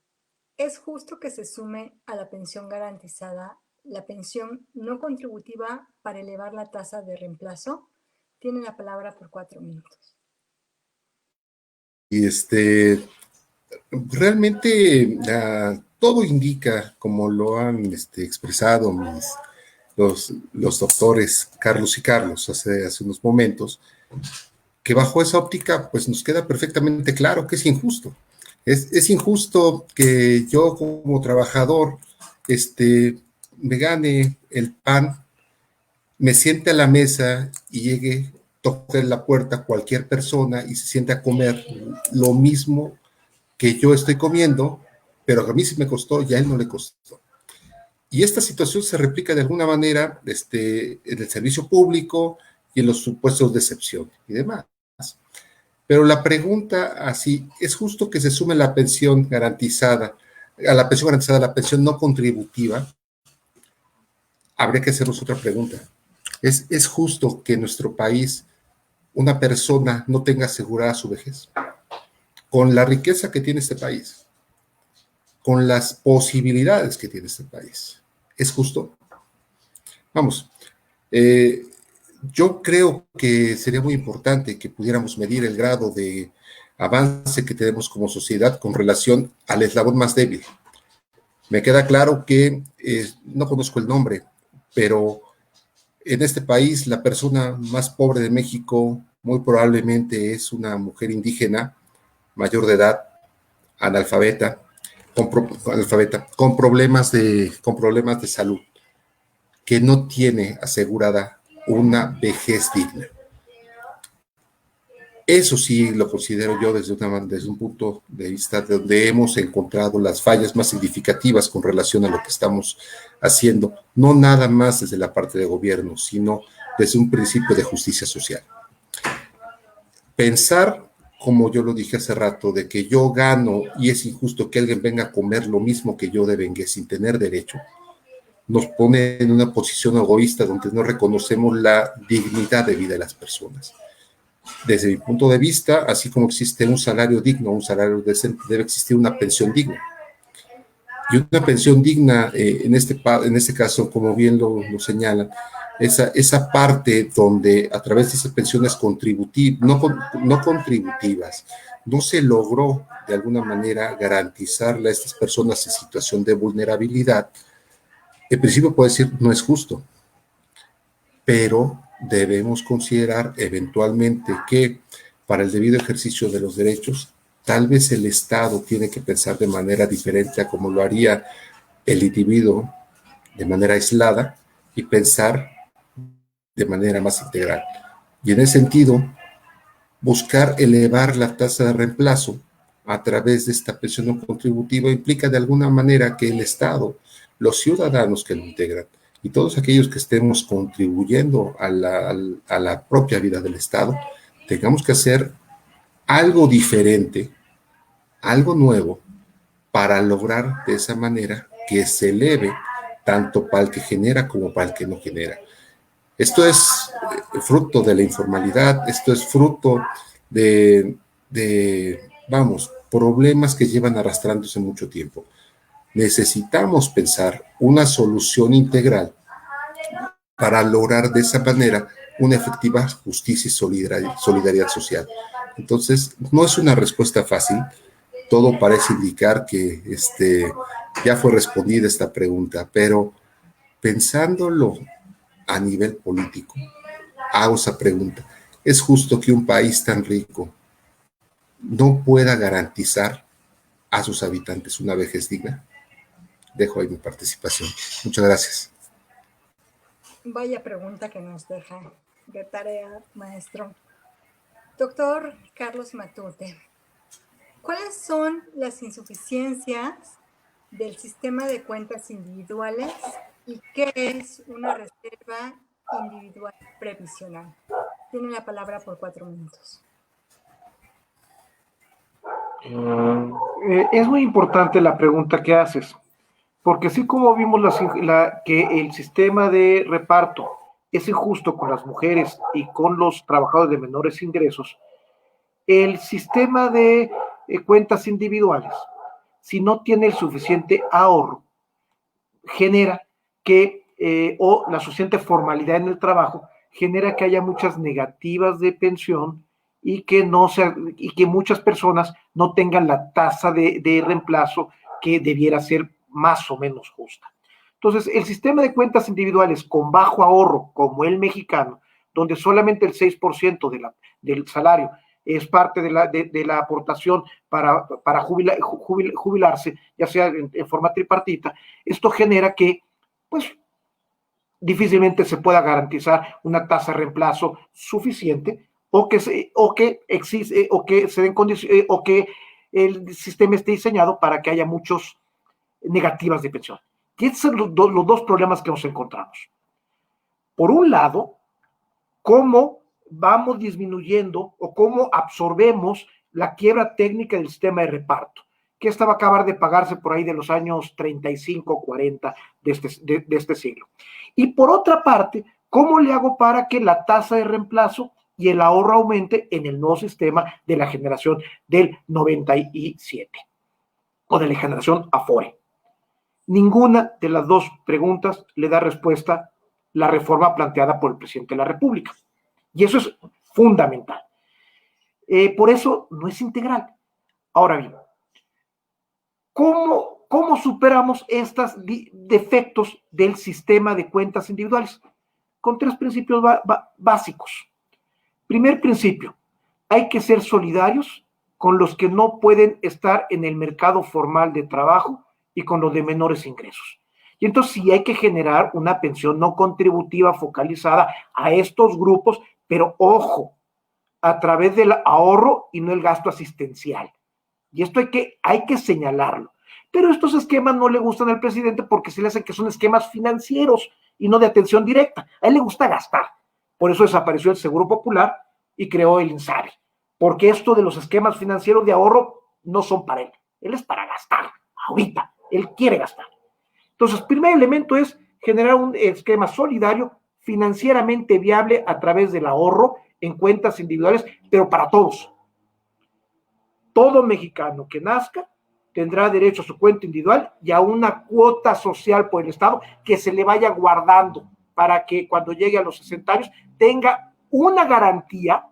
¿es justo que se sume a la pensión garantizada la pensión no contributiva para elevar la tasa de reemplazo? Tiene la palabra por 4 minutos. Y realmente todo indica, como lo han expresado los doctores Carlos y Carlos hace unos momentos, que bajo esa óptica pues nos queda perfectamente claro que es injusto. Es injusto que yo como trabajador me gane el pan, me siente a la mesa y llegue, toque la puerta cualquier persona y se siente a comer lo mismo que yo estoy comiendo, pero a mí sí me costó y a él no le costó. Y esta situación se replica de alguna manera en el servicio público y en los supuestos de excepción y demás. Pero la pregunta así, ¿es justo que se sume la pensión garantizada, a la pensión garantizada, a la pensión no contributiva? Habría que hacernos otra pregunta. ¿Es justo que en nuestro país una persona no tenga asegurada su vejez? Con la riqueza que tiene este país, con las posibilidades que tiene este país. ¿Es justo? Vamos, yo creo que sería muy importante que pudiéramos medir el grado de avance que tenemos como sociedad con relación al eslabón más débil. Me queda claro que no conozco el nombre, pero en este país la persona más pobre de México muy probablemente es una mujer indígena, mayor de edad, analfabeta, con problemas de salud, que no tiene asegurada una vejez digna. Eso sí lo considero yo desde un punto de vista de donde hemos encontrado las fallas más significativas con relación a lo que estamos haciendo, no nada más desde la parte de gobierno, sino desde un principio de justicia social. Pensar, como yo lo dije hace rato, de que yo gano y es injusto que alguien venga a comer lo mismo que yo devengué sin tener derecho, nos pone en una posición egoísta donde no reconocemos la dignidad de vida de las personas. Desde mi punto de vista, así como existe un salario digno, un salario decente, debe existir una pensión digna. Y una pensión digna, en este caso, como bien lo señalan, esa parte donde a través de esas pensiones no contributivas, no se logró de alguna manera garantizarle a estas personas en situación de vulnerabilidad, en principio puede decir no es justo, pero debemos considerar eventualmente que para el debido ejercicio de los derechos, tal vez el Estado tiene que pensar de manera diferente a como lo haría el individuo de manera aislada y pensar de manera más integral. Y en ese sentido, buscar elevar la tasa de reemplazo a través de esta pensión no contributiva implica de alguna manera que el Estado, los ciudadanos que lo integran y todos aquellos que estemos contribuyendo a la propia vida del Estado, tengamos que hacer algo diferente, algo nuevo, para lograr de esa manera que se eleve tanto para el que genera como para el que no genera. Esto es fruto de la informalidad, esto es fruto de problemas que llevan arrastrándose mucho tiempo. Necesitamos pensar una solución integral para lograr de esa manera una efectiva justicia y solidaridad social. Entonces, no es una respuesta fácil. Todo parece indicar que ya fue respondida esta pregunta, pero pensándolo a nivel político, hago esa pregunta. ¿Es justo que un país tan rico no pueda garantizar a sus habitantes una vejez digna? Dejo ahí mi participación. Muchas gracias. Vaya pregunta que nos deja de tarea, maestro. Doctor Carlos Matute, ¿cuáles son las insuficiencias del sistema de cuentas individuales y qué es una reserva individual previsional? Tiene la palabra por 4 minutos. Es muy importante la pregunta que haces, porque así como vimos que el sistema de reparto es injusto con las mujeres y con los trabajadores de menores ingresos, el sistema de cuentas individuales, si no tiene el suficiente ahorro, genera que, o la suficiente formalidad en el trabajo, genera que haya muchas negativas de pensión y que muchas personas no tengan la tasa de reemplazo que debiera ser más o menos justa. Entonces, el sistema de cuentas individuales con bajo ahorro, como el mexicano, donde solamente el 6% del salario es parte de la aportación para jubilarse, ya sea en forma tripartita, esto genera que, pues, difícilmente se pueda garantizar una tasa de reemplazo suficiente o que se den condiciones, o que el sistema esté diseñado para que haya muchos negativas de pensión. Y estos son los dos problemas que nos encontramos. Por un lado, cómo vamos disminuyendo o cómo absorbemos la quiebra técnica del sistema de reparto, que esta va a acabar de pagarse por ahí de los años 35, 40 de este siglo. Y por otra parte, ¿cómo le hago para que la tasa de reemplazo y el ahorro aumente en el nuevo sistema de la generación del 97 o de la generación Afore? Ninguna de las dos preguntas le da respuesta la reforma planteada por el presidente de la República. Y eso es fundamental. Por eso no es integral. Ahora bien, ¿cómo superamos estos defectos del sistema de cuentas individuales? Con tres principios básicos. Primer principio, hay que ser solidarios con los que no pueden estar en el mercado formal de trabajo y con los de menores ingresos. Y entonces sí hay que generar una pensión no contributiva focalizada a estos grupos, pero ojo, a través del ahorro y no el gasto asistencial. Y esto hay que señalarlo. Pero estos esquemas no le gustan al presidente porque se le hacen que son esquemas financieros y no de atención directa. A él le gusta gastar. Por eso desapareció el Seguro Popular y creó el INSABI. Porque esto de los esquemas financieros de ahorro no son para él. Él es para gastar, ahorita. Él quiere gastar. Entonces, el primer elemento es generar un esquema solidario, financieramente viable a través del ahorro en cuentas individuales, pero para todos. Todo mexicano que nazca tendrá derecho a su cuenta individual y a una cuota social por el Estado que se le vaya guardando para que cuando llegue a los 60 años tenga una garantía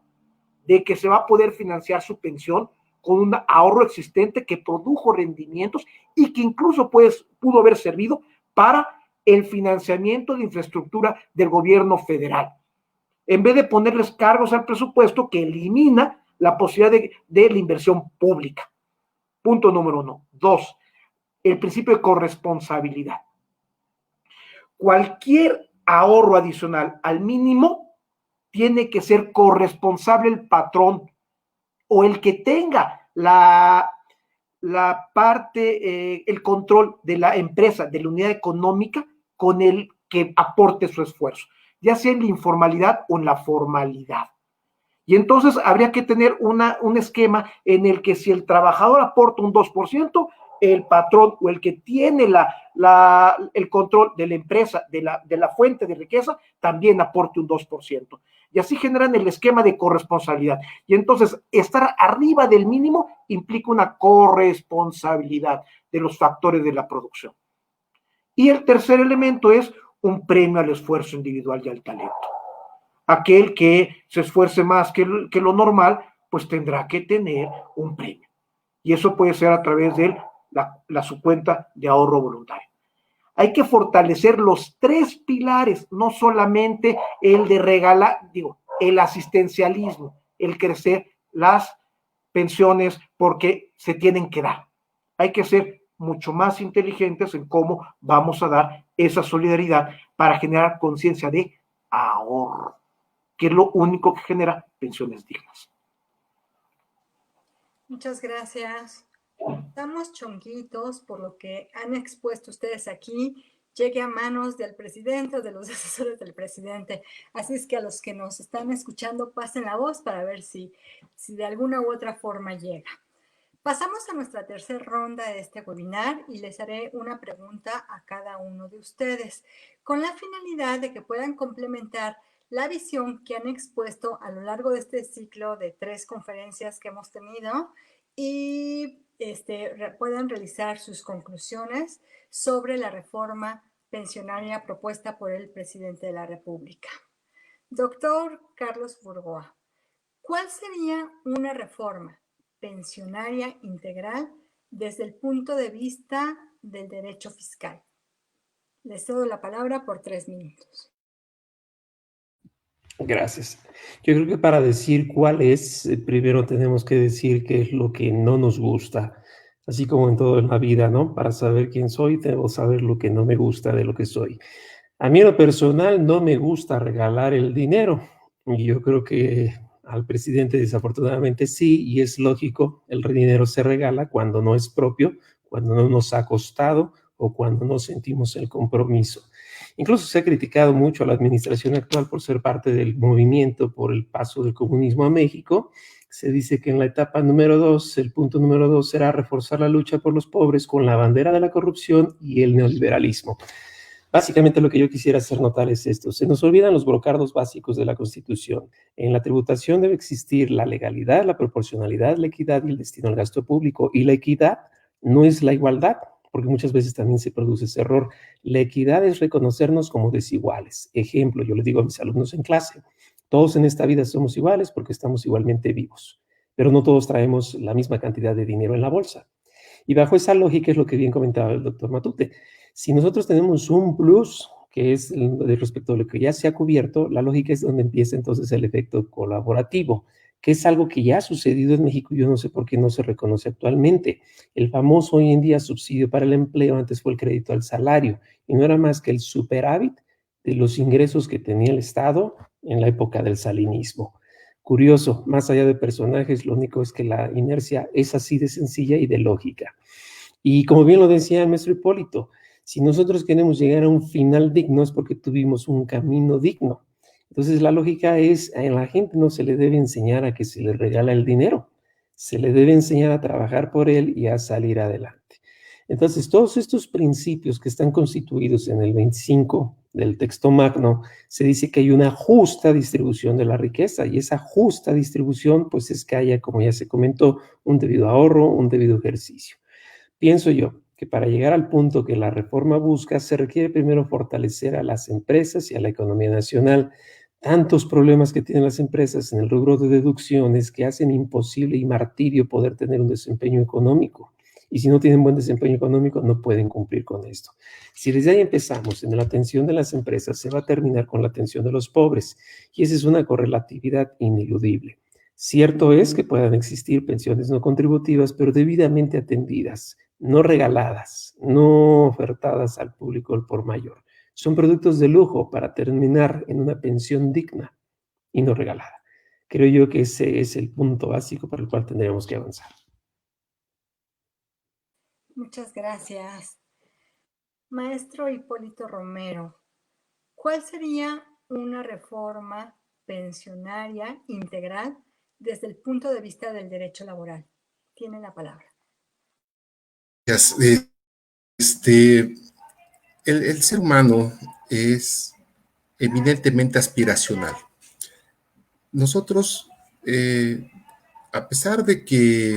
de que se va a poder financiar su pensión con un ahorro existente que produjo rendimientos y que incluso pudo haber servido para el financiamiento de infraestructura del gobierno federal. En vez de ponerles cargos al presupuesto que elimina la posibilidad de la inversión pública. Punto número 1. 2, el principio de corresponsabilidad. Cualquier ahorro adicional al mínimo tiene que ser corresponsable el patrón o el que tenga la parte, el control de la empresa, de la unidad económica, con el que aporte su esfuerzo, ya sea en la informalidad o en la formalidad. Y entonces habría que tener un esquema en el que si el trabajador aporta un 2%, el patrón o el que tiene el control de la empresa, de la fuente de riqueza, también aporte un 2%. Y así generan el esquema de corresponsabilidad. Y entonces estar arriba del mínimo implica una corresponsabilidad de los factores de la producción. Y el tercer elemento es un premio al esfuerzo individual y al talento. Aquel que se esfuerce más que lo normal, pues tendrá que tener un premio. Y eso puede ser a través de su cuenta de ahorro voluntario. Hay que fortalecer los tres pilares, no solamente el de regalar, el asistencialismo, el crecer las pensiones porque se tienen que dar. Hay que ser mucho más inteligentes en cómo vamos a dar esa solidaridad para generar conciencia de ahorro, que es lo único que genera pensiones dignas. Muchas gracias. Estamos chonguitos por lo que han expuesto ustedes aquí, llegue a manos del presidente o de los asesores del presidente. Así es que a los que nos están escuchando, pasen la voz para ver si de alguna u otra forma llega. Pasamos a nuestra tercera ronda de este webinar y les haré una pregunta a cada uno de ustedes, con la finalidad de que puedan complementar la visión que han expuesto a lo largo de este ciclo de 3 conferencias que hemos tenido y puedan realizar sus conclusiones sobre la reforma pensionaria propuesta por el presidente de la República. Doctor Carlos Burgoa, ¿cuál sería una reforma pensionaria integral desde el punto de vista del derecho fiscal? Les cedo la palabra por 3 minutos. Gracias. Yo creo que para decir cuál es, primero tenemos que decir qué es lo que no nos gusta, así como en todo en la vida, ¿no? Para saber quién soy, debo saber lo que no me gusta de lo que soy. A mí en lo personal no me gusta regalar el dinero, y yo creo que al presidente desafortunadamente sí, y es lógico, el dinero se regala cuando no es propio, cuando no nos ha costado o cuando no sentimos el compromiso. Incluso se ha criticado mucho a la administración actual por ser parte del movimiento por el paso del comunismo a México. Se dice que en la etapa número 2, el punto número 2 será reforzar la lucha por los pobres con la bandera de la corrupción y el neoliberalismo. Básicamente lo que yo quisiera hacer notar es esto: se nos olvidan los brocardos básicos de la Constitución. En la tributación debe existir la legalidad, la proporcionalidad, la equidad y el destino al gasto público. Y la equidad no es la igualdad, porque muchas veces también se produce ese error. La equidad es reconocernos como desiguales. Ejemplo, yo le digo a mis alumnos en clase: todos en esta vida somos iguales porque estamos igualmente vivos, pero no todos traemos la misma cantidad de dinero en la bolsa. Y bajo esa lógica es lo que bien comentaba el doctor Matute. Si nosotros tenemos un plus, que es respecto a lo que ya se ha cubierto, la lógica es donde empieza entonces el efecto colaborativo, que es algo que ya ha sucedido en México y yo no sé por qué no se reconoce actualmente. El famoso hoy en día subsidio para el empleo antes fue el crédito al salario, y no era más que el superávit de los ingresos que tenía el Estado en la época del salinismo. Curioso, más allá de personajes, lo único es que la inercia es así de sencilla y de lógica. Y como bien lo decía el maestro Hipólito, si nosotros queremos llegar a un final digno es porque tuvimos un camino digno. Entonces la lógica es: a la gente no se le debe enseñar a que se le regala el dinero, se le debe enseñar a trabajar por él y a salir adelante. Entonces todos estos principios que están constituidos en el 25 del texto magno, se dice que hay una justa distribución de la riqueza, y esa justa distribución pues es que haya, como ya se comentó, un debido ahorro, un debido ejercicio. Pienso yo que para llegar al punto que la reforma busca, se requiere primero fortalecer a las empresas y a la economía nacional. Tantos problemas que tienen las empresas en el rubro de deducciones que hacen imposible y martirio poder tener un desempeño económico. Y si no tienen buen desempeño económico, no pueden cumplir con esto. Si desde ahí empezamos en la atención de las empresas, se va a terminar con la atención de los pobres. Y esa es una correlatividad ineludible. Cierto es que puedan existir pensiones no contributivas, pero debidamente atendidas, no regaladas, no ofertadas al público al por mayor. Son productos de lujo para terminar en una pensión digna y no regalada. Creo yo que ese es el punto básico para el cual tendríamos que avanzar. Muchas gracias. Maestro Hipólito Romero, ¿cuál sería una reforma pensionaria integral desde el punto de vista del derecho laboral? Tiene la palabra. El ser humano es eminentemente aspiracional. Nosotros, a pesar de que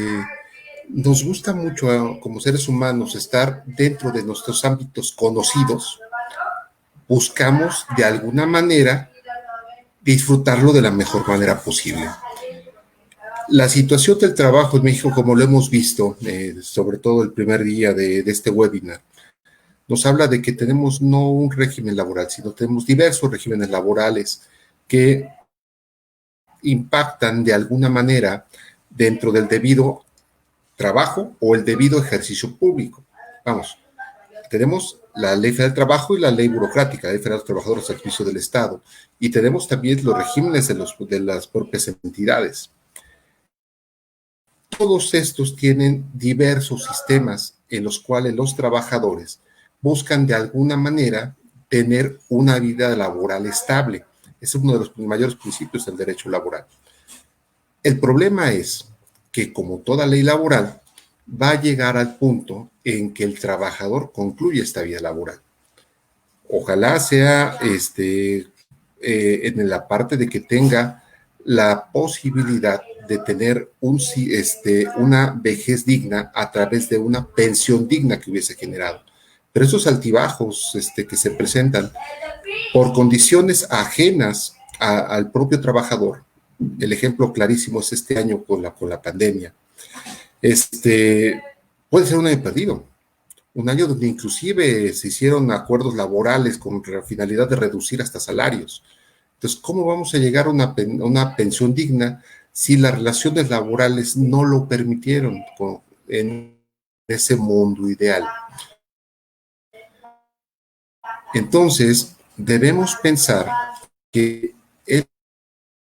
nos gusta mucho como seres humanos estar dentro de nuestros ámbitos conocidos, buscamos de alguna manera disfrutarlo de la mejor manera posible. La situación del trabajo en México, como lo hemos visto, sobre todo el primer día de este webinar, nos habla de que tenemos no un régimen laboral, sino tenemos diversos regímenes laborales que impactan de alguna manera dentro del debido trabajo o el debido ejercicio público. Vamos, tenemos la Ley Federal del Trabajo y la Ley Burocrática, la Ley Federal de los Trabajadores al Servicio del Estado, y tenemos también los regímenes de las propias entidades. Todos estos tienen diversos sistemas en los cuales los trabajadores buscan de alguna manera tener una vida laboral estable. Es uno de los mayores principios del derecho laboral. El problema es que, como toda ley laboral, va a llegar al punto en que el trabajador concluye esta vida laboral. Ojalá sea en la parte de que tenga la posibilidad de tener una vejez digna a través de una pensión digna que hubiese generado. Pero esos altibajos que se presentan por condiciones ajenas al propio trabajador, el ejemplo clarísimo es este año con la pandemia, puede ser un año perdido, un año donde inclusive se hicieron acuerdos laborales con la finalidad de reducir hasta salarios. Entonces, ¿cómo vamos a llegar a una pensión digna si las relaciones laborales no lo permitieron en ese mundo ideal? Entonces, debemos pensar que el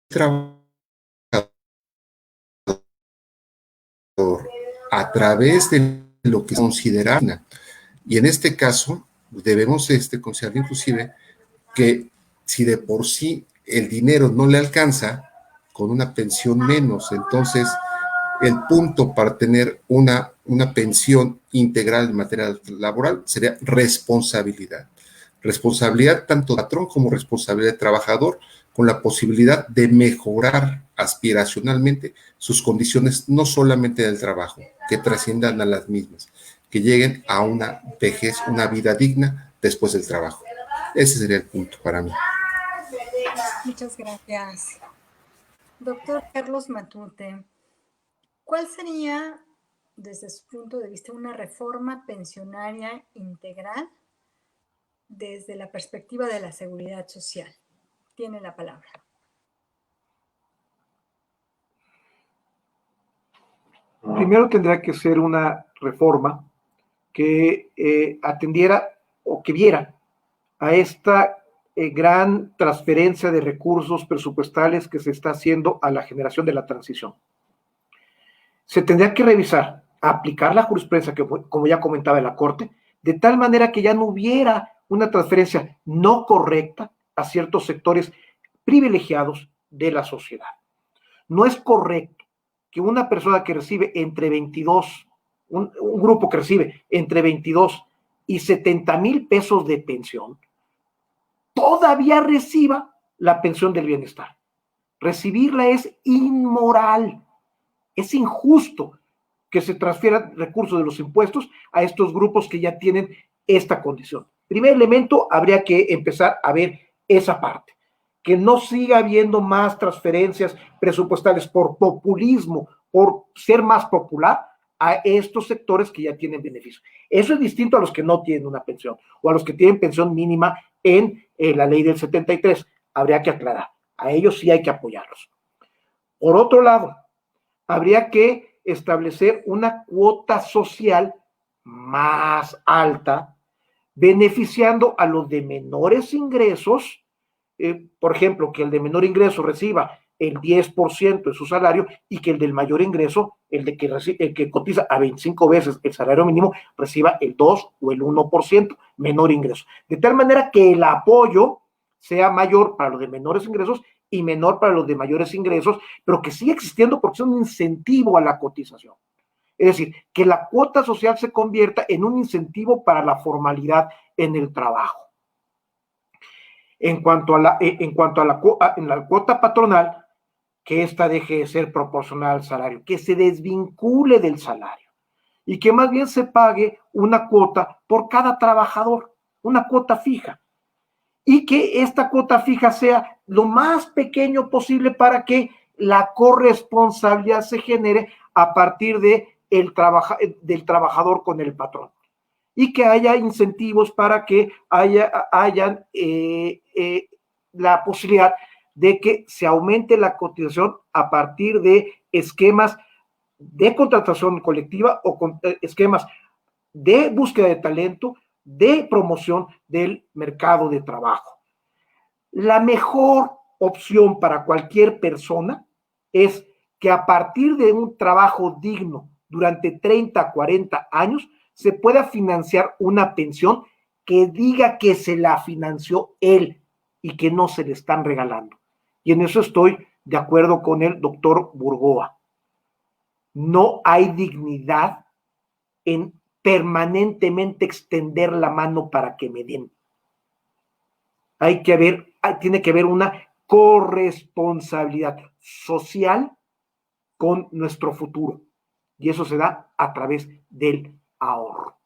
trabajador, a través de lo que se considera, y en este caso, debemos considerar inclusive que si de por sí el dinero no le alcanza, con una pensión menos, entonces el punto para tener una pensión integral en materia laboral sería responsabilidad. Responsabilidad tanto de patrón como responsabilidad de trabajador, con la posibilidad de mejorar aspiracionalmente sus condiciones, no solamente del trabajo, que trasciendan a las mismas, que lleguen a una vejez, una vida digna después del trabajo. Ese sería el punto para mí. Muchas gracias. Doctor Carlos Matute, ¿cuál sería, desde su punto de vista, una reforma pensionaria integral desde la perspectiva de la seguridad social? Tiene la palabra. Primero tendrá que ser una reforma que atendiera o que viera a esta gran transferencia de recursos presupuestales que se está haciendo a la generación de la transición. Se tendría que revisar, aplicar la jurisprudencia que, como ya comentaba en la Corte, de tal manera que ya no hubiera una transferencia no correcta a ciertos sectores privilegiados de la sociedad. No es correcto que una persona que recibe entre 22, un grupo que recibe entre 22 y 70,000 pesos de pensión, todavía reciba la pensión del bienestar. Recibirla es inmoral, es injusto que se transfieran recursos de los impuestos a estos grupos que ya tienen esta condición. Primer elemento, habría que empezar a ver esa parte, que no siga habiendo más transferencias presupuestales por populismo, por ser más popular a estos sectores que ya tienen beneficios. Eso es distinto a los que no tienen una pensión o a los que tienen pensión mínima en la ley del 73. Habría que aclarar, a ellos sí hay que apoyarlos. Por otro lado, habría que establecer una cuota social más alta, beneficiando a los de menores ingresos, por ejemplo, que el de menor ingreso reciba el 10% de su salario y que el del mayor ingreso, el que cotiza a 25 veces el salario mínimo, reciba el 2 o el 1% menor ingreso. De tal manera que el apoyo sea mayor para los de menores ingresos y menor para los de mayores ingresos, pero que siga existiendo porque es un incentivo a la cotización. Es decir, que la cuota social se convierta en un incentivo para la formalidad en el trabajo. En cuanto a la cuota patronal, que ésta deje de ser proporcional al salario, que se desvincule del salario y que más bien se pague una cuota por cada trabajador, una cuota fija, y que esta cuota fija sea lo más pequeño posible para que la corresponsabilidad se genere a partir del trabajador con el patrón, y que haya incentivos para que hayan la posibilidad de que se aumente la cotización a partir de esquemas de contratación colectiva o esquemas de búsqueda de talento, de promoción del mercado de trabajo. La mejor opción para cualquier persona es que a partir de un trabajo digno durante 30, 40 años, se pueda financiar una pensión que diga que se la financió él y que no se le están regalando. Y en eso estoy de acuerdo con el doctor Burgoa. No hay dignidad en permanentemente extender la mano para que me den. Tiene que haber una corresponsabilidad social con nuestro futuro. Y eso se da a través del ahorro.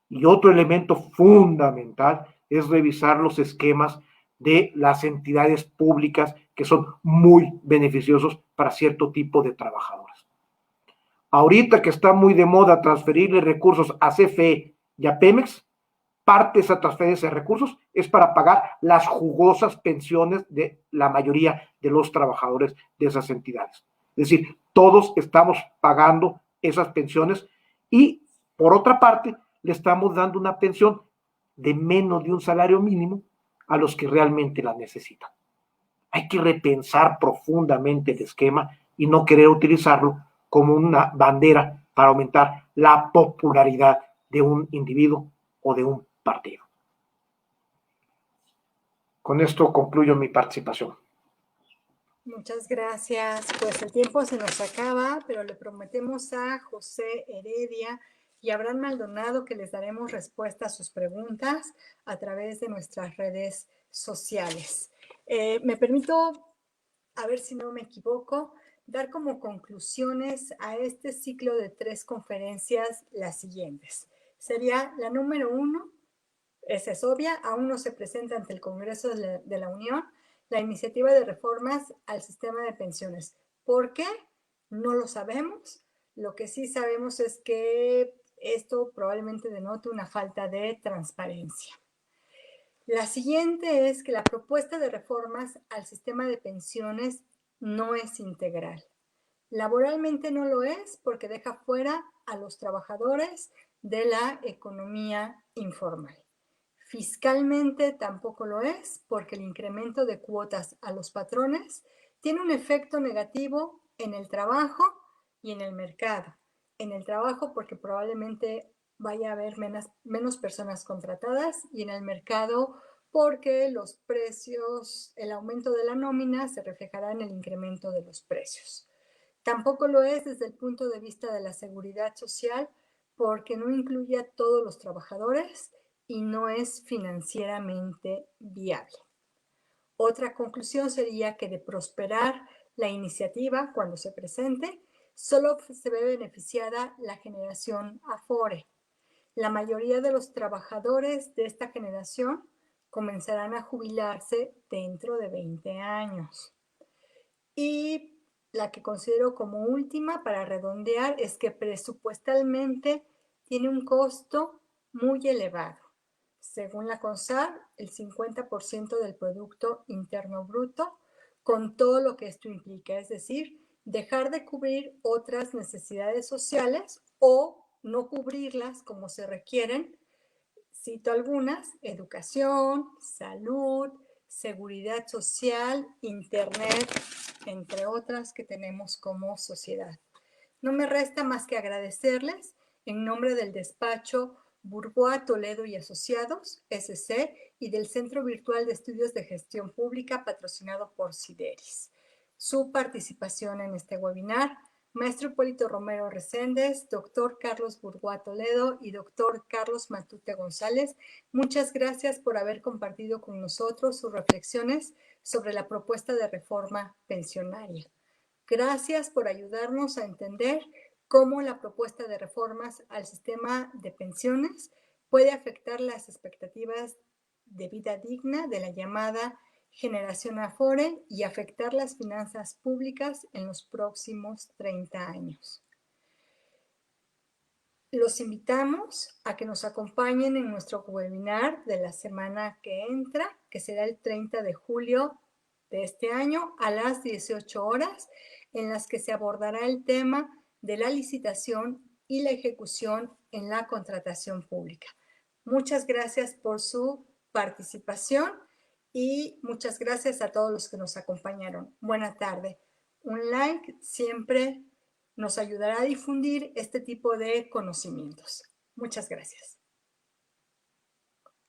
Y otro elemento fundamental es revisar los esquemas de las entidades públicas que son muy beneficiosos para cierto tipo de trabajadores. Ahorita que está muy de moda transferirle recursos a CFE y a Pemex, parte de esa transferencia de recursos es para pagar las jugosas pensiones de la mayoría de los trabajadores de esas entidades. Es decir, todos estamos pagando esas pensiones y, por otra parte, le estamos dando una pensión de menos de un salario mínimo a los que realmente la necesitan. Hay que repensar profundamente el esquema y no querer utilizarlo como una bandera para aumentar la popularidad de un individuo o de un partido. Con esto concluyo mi participación. Muchas gracias. Pues el tiempo se nos acaba, pero le prometemos a José Heredia y a Abraham Maldonado que les daremos respuesta a sus preguntas a través de nuestras redes sociales. Me permito, a ver si no me equivoco, dar como conclusiones a este ciclo de 3 conferencias las siguientes. Sería la número 1, esa es obvia, aún no se presenta ante el Congreso de la Unión la iniciativa de reformas al sistema de pensiones. ¿Por qué? No lo sabemos. Lo que sí sabemos es que esto probablemente denote una falta de transparencia. La siguiente es que la propuesta de reformas al sistema de pensiones no es integral. Laboralmente no lo es porque deja fuera a los trabajadores de la economía informal. Fiscalmente tampoco lo es porque el incremento de cuotas a los patrones tiene un efecto negativo en el trabajo y en el mercado. En el trabajo porque probablemente vaya a haber menos personas contratadas y en el mercado porque los precios, el aumento de la nómina se reflejará en el incremento de los precios. Tampoco lo es desde el punto de vista de la seguridad social porque no incluye a todos los trabajadores y no es financieramente viable. Otra conclusión sería que de prosperar la iniciativa cuando se presente, solo se ve beneficiada la generación Afore. La mayoría de los trabajadores de esta generación comenzarán a jubilarse dentro de 20 años. Y la que considero como última para redondear es que presupuestalmente tiene un costo muy elevado. Según la CONSAR, el 50% del Producto Interno Bruto, con todo lo que esto implica, es decir, dejar de cubrir otras necesidades sociales o no cubrirlas como se requieren. Cito algunas: educación, salud, seguridad social, internet, entre otras que tenemos como sociedad. No me resta más que agradecerles en nombre del despacho Bourgois, Toledo y Asociados, SC, y del Centro Virtual de Estudios de Gestión Pública patrocinado por Sideris, su participación en este webinar. Maestro Hipólito Romero Reséndez, doctor Carlos Bourgois Toledo y doctor Carlos Matute González, muchas gracias por haber compartido con nosotros sus reflexiones sobre la propuesta de reforma pensionaria. Gracias por ayudarnos a entender cómo la propuesta de reformas al sistema de pensiones puede afectar las expectativas de vida digna de la llamada generación Afore y afectar las finanzas públicas en los próximos 30 años. Los invitamos a que nos acompañen en nuestro webinar de la semana que entra, que será el 30 de julio de este año a las 18 horas, en las que se abordará el tema de la licitación y la ejecución en la contratación pública. Muchas gracias por su participación y muchas gracias a todos los que nos acompañaron. Buena tarde. Un like siempre nos ayudará a difundir este tipo de conocimientos. Muchas gracias.